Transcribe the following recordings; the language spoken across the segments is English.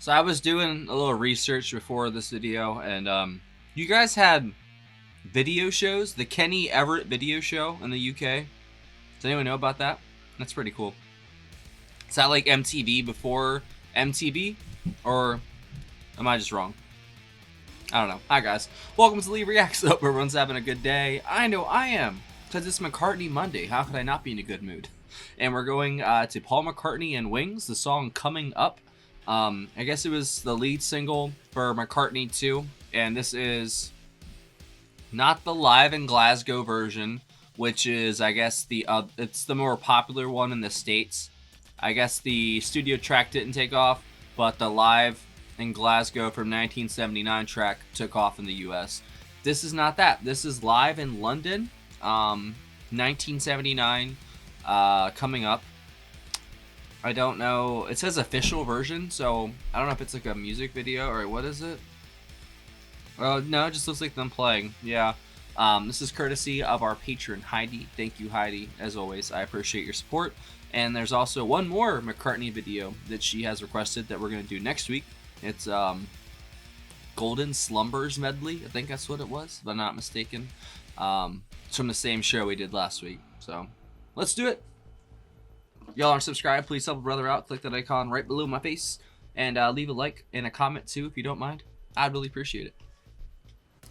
So I was doing a little research before this video, and you guys had video shows, the Kenny Everett video show in the UK. Does anyone know about that? That's pretty cool. Is that like MTV before MTV, or am I just wrong? I don't know. Hi guys, welcome to Lee Reacts. Hope everyone's having a good day. I know I am, because it's McCartney Monday. How could I not be in a good mood? And we're going to Paul McCartney and Wings, the song Coming Up. I guess it was the lead single for McCartney 2, and this is not the live in Glasgow version, which is, I guess, it's the more popular one in the States. I guess the studio track didn't take off, but the live in Glasgow from 1979 track took off in the US. This is not that. This is live in London, 1979, Coming Up. I don't know. It says official version, so I don't know if it's like a music video or what is it? Oh, no, it just looks like them playing. Yeah. This is courtesy of our patron, Heidi. Thank you, Heidi. As always, I appreciate your support. And there's also one more McCartney video that she has requested that we're going to do next week. It's Golden Slumbers medley. I think that's what it was, if I'm not mistaken. It's from the same show we did last week. So let's do it. Y'all aren't subscribed, please help a brother out. Click that icon right below my face. And leave a like and a comment too if you don't mind. I'd really appreciate it.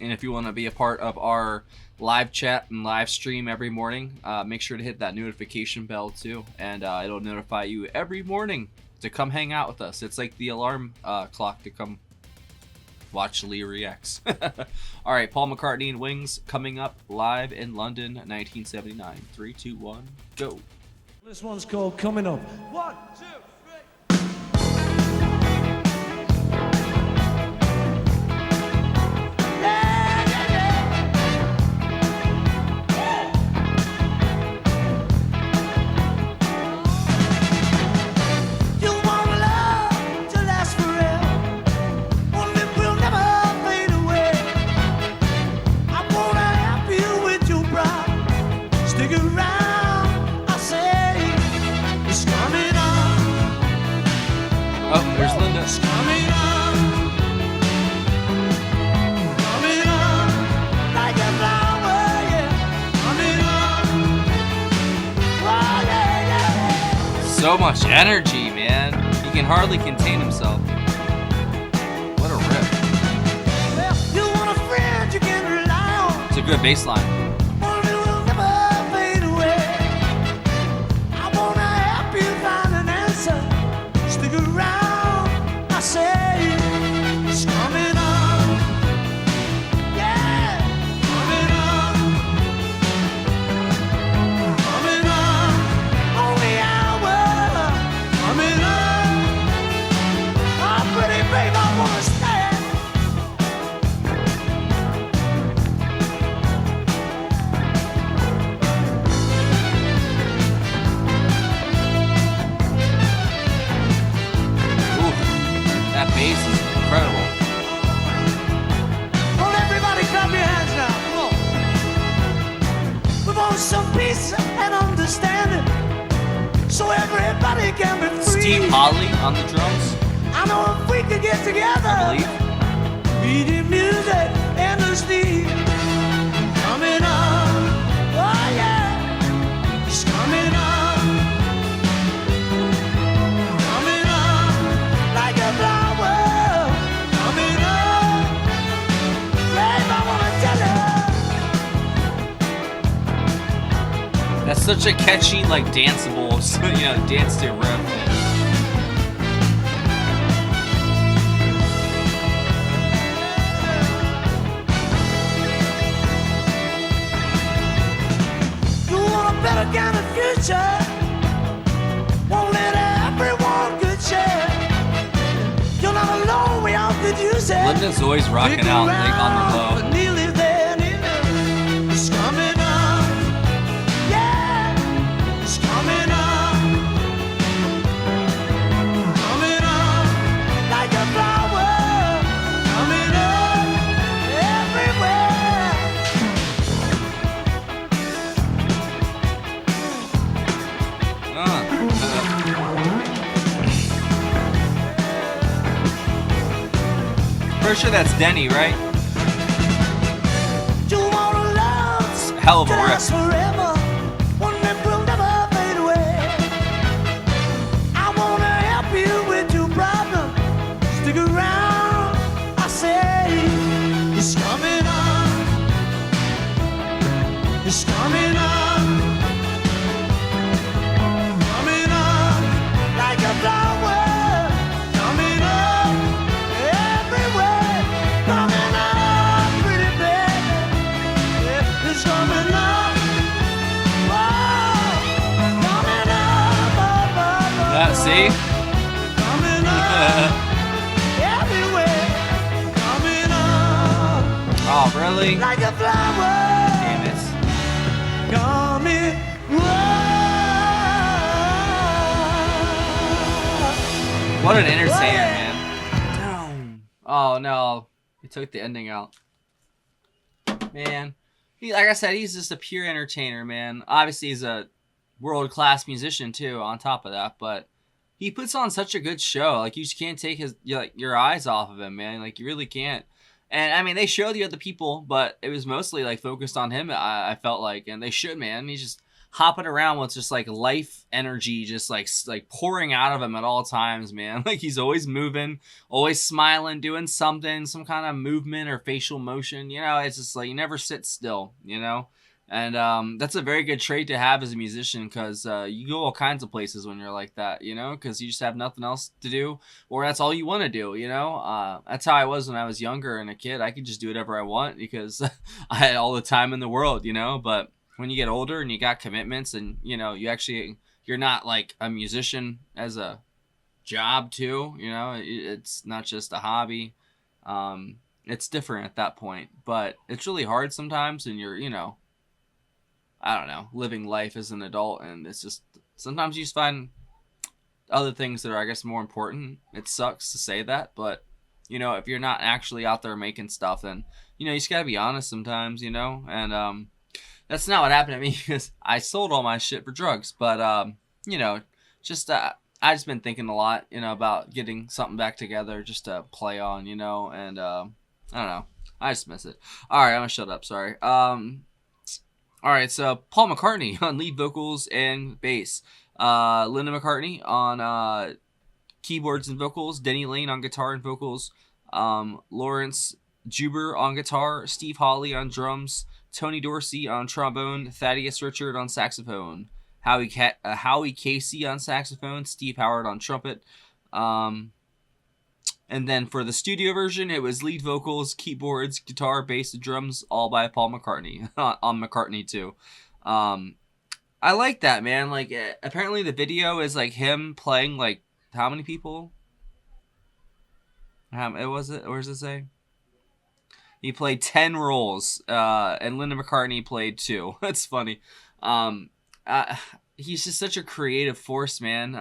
And if you want to be a part of our live chat and live stream every morning, make sure to hit that notification bell too. And it'll notify you every morning to come hang out with us. It's like the alarm clock to come watch Lee Reacts. Alright, Paul McCartney and Wings Coming Up live in London, 1979. 3, 2, 1, go. This one's called Coming Up. 1, 2, There's Linda. coming up, coming up, like a flower, yeah. Coming up, oh, yeah, yeah. So much energy, man. He can hardly contain himself. What a riff. Well, you want a friend you can rely on. It's a good bass line. One who will never fade away. I wanna help you find an answer. Stick around. I say it's coming on, yeah, coming on, on the hour, coming on. Oh, pretty babe, I wanna That bass is incredible. well, everybody clap your hands now, come on. We want some peace and understanding, so everybody can be free. Steve Holly on the drums, I know if we could get together, I believe. reading music endlessly. Coming on, oh yeah, it's coming on, coming on, like a flower, coming on. Babe, I wanna tell you. That's such a catchy, like, danceable, dance to riff. Better kind of future, won't let everyone good share. You're not alone, we all could use it. Linda's always rocking out, like, on the low. Nearly there, it's coming on, yeah, it's coming on, like a flower, coming on, everywhere. pretty sure that's Denny, right? You want a love Hell of a to riff. last forever, one that will never fade away. I wanna help you with your problem. Stick around, I say. It's coming on. It's coming on. Coming on like a flower. Coming on everywhere. Coming on, pretty baby. Yeah, it's coming on. Whoa, coming on. That, see? Coming on everywhere. Coming on Oh, really? like a flower. Damn it. Coming. What an entertainer, man. Oh, no. He took the ending out. Man. Like I said, he's just a pure entertainer, man. Obviously, he's a world-class musician, too, on top of that. But he puts on such a good show. Like, you just can't take your eyes off of him, man. Like, you really can't. And, I mean, they showed the other people, but it was mostly, like, focused on him, I felt like. And they should, man. He's just hopping around with just, like, life energy just, like pouring out of him at all times, man. Like, he's always moving, always smiling, doing something, some kind of movement or facial motion. You know, it's just, like, you never sit still, you know? And that's a very good trait to have as a musician because you go all kinds of places when you're like that, you know, because you just have nothing else to do or that's all you want to do, you know. That's how I was when I was younger and a kid. I could just do whatever I want because I had all the time in the world, you know. But when you get older and you got commitments and, you know, you're not like a musician as a job too, you know, it's not just a hobby. It's different at that point, but it's really hard sometimes and you're, you know, I don't know, living life as an adult, and it's just sometimes you just find other things that are, I guess, more important. It sucks to say that, but you know, if you're not actually out there making stuff, then you know you just gotta be honest sometimes, you know. And that's not what happened to me because I sold all my shit for drugs. But you know, just I just been thinking a lot, you know, about getting something back together just to play on, you know, and I don't know, I just miss it. All right, I'm gonna shut up. Sorry. All right, so Paul McCartney on lead vocals and bass. Linda McCartney on keyboards and vocals. Denny Lane on guitar and vocals. Lawrence Juber on guitar. Steve Hawley on drums. Tony Dorsey on trombone. Thaddeus Richard on saxophone. Howie Casey on saxophone. Steve Howard on trumpet. And then for the studio version, it was lead vocals, keyboards, guitar, bass, and drums, all by Paul McCartney on McCartney too. I like that, man. Like, apparently the video is like him playing like how many people? It was it? Where does it say? He played 10 roles, and Linda McCartney played 2. That's funny. He's just such a creative force, man.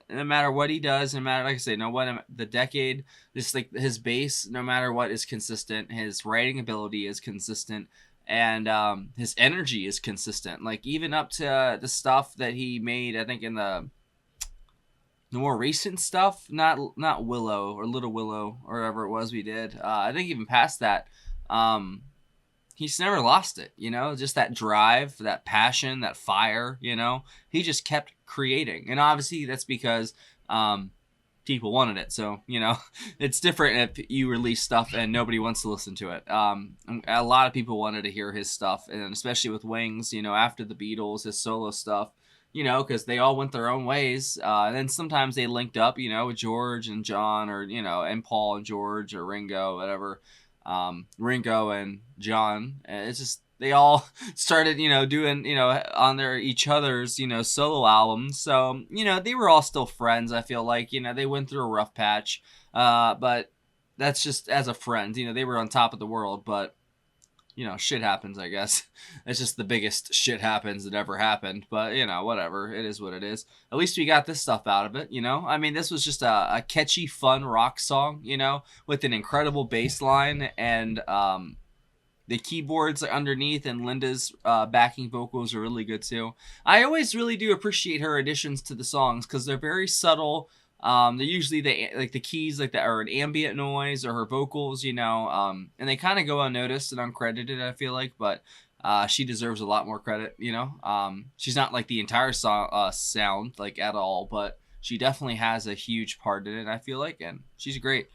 No matter what he does, no matter, like I say, the decade, just like his bass, no matter what, is consistent. His writing ability is consistent, and his energy is consistent. Like even up to the stuff that he made, I think in the more recent stuff, not Willow or Little Willow or whatever it was we did. I think even past that, he's never lost it, you know, just that drive, that passion, that fire, you know, he just kept creating. And obviously that's because people wanted it. So, you know, it's different if you release stuff and nobody wants to listen to it. A lot of people wanted to hear his stuff, and especially with Wings, you know, after the Beatles, his solo stuff, you know, because they all went their own ways. And then sometimes they linked up, you know, with George and John, or, you know, and Paul and George, or Ringo, whatever. Ringo and John. It's just they all started, you know, doing, you know, on each other's, you know, solo albums. So, you know, they were all still friends. I feel like, you know, they went through a rough patch, but that's just as a friend. You know, they were on top of the world, but you know, shit happens. I guess it's just the biggest shit happens that ever happened. But you know, whatever. It is what it is. At least we got this stuff out of it. You know, I mean, this was just a catchy, fun rock song. You know, with an incredible bass line and the keyboards underneath, and Linda's backing vocals are really good too. I always really do appreciate her additions to the songs because they're very subtle. They're usually the keys like that are an ambient noise or her vocals, you know, and they kind of go unnoticed and uncredited, I feel like, but she deserves a lot more credit, you know. She's not like the entire sound like at all, but she definitely has a huge part in it, I feel like, and she's great.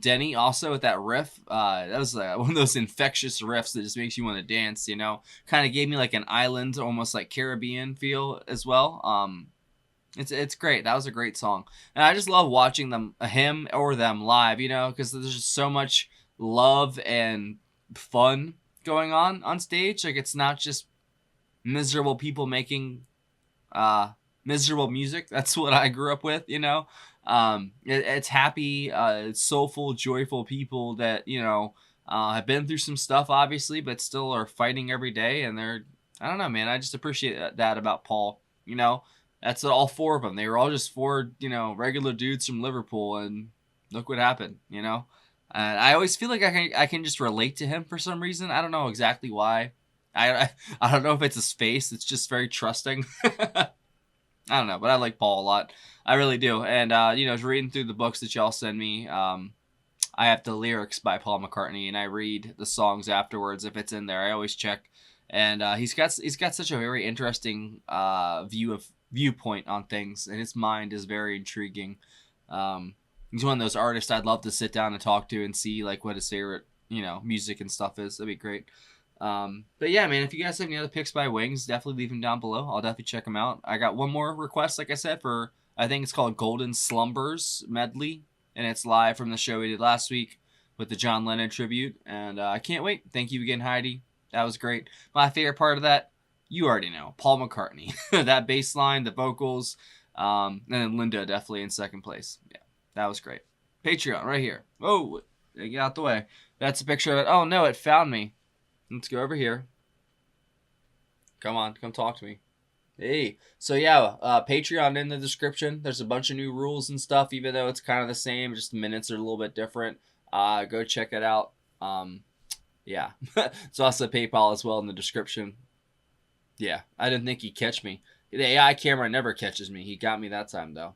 Denny also with that riff, that was one of those infectious riffs that just makes you want to dance, you know. Kind of gave me like an island, almost like Caribbean feel as well. It's great. That was a great song, and I just love watching him or them live, you know, because there's just so much love and fun going on stage. Like it's not just miserable people making miserable music. That's what I grew up with, you know. It's happy, it's soulful, joyful people that, you know, have been through some stuff, obviously, but still are fighting every day. And I don't know, man. I just appreciate that about Paul. You know, that's all four of them. They were all just four, you know, regular dudes from Liverpool, and look what happened, you know. And I always feel like I can just relate to him for some reason. I don't know exactly why. I don't know if it's his face. It's just very trusting. I don't know, but I like Paul a lot. I really do. And, you know, reading through the books that y'all send me, I have the lyrics by Paul McCartney, and I read the songs afterwards if it's in there. I always check. And he's got such a very interesting viewpoint on things, and his mind is very intriguing. He's one of those artists I'd love to sit down and talk to and see like what his favorite, you know, music and stuff is. That'd be great. But yeah, man, if you guys have any other picks by Wings, definitely leave them down below. I'll definitely check them out. I got one more request, like I said, for, I think it's called Golden Slumbers Medley, and it's live from the show we did last week with the John Lennon tribute, and I can't wait. Thank you again, Heidi. That was great. My favorite part of that, you already know, Paul McCartney. That bass line, the vocals, and then Linda definitely in second place. Yeah, that was great. Patreon, right here. Oh, get out the way. That's a picture of it. Oh, no, it found me. Let's go over here. Come on, come talk to me. Hey, so yeah, Patreon in the description. There's a bunch of new rules and stuff, even though it's kind of the same. Just the minutes are a little bit different. Go check it out. Yeah, it's also PayPal as well in the description. Yeah, I didn't think he'd catch me. The AI camera never catches me. He got me that time though.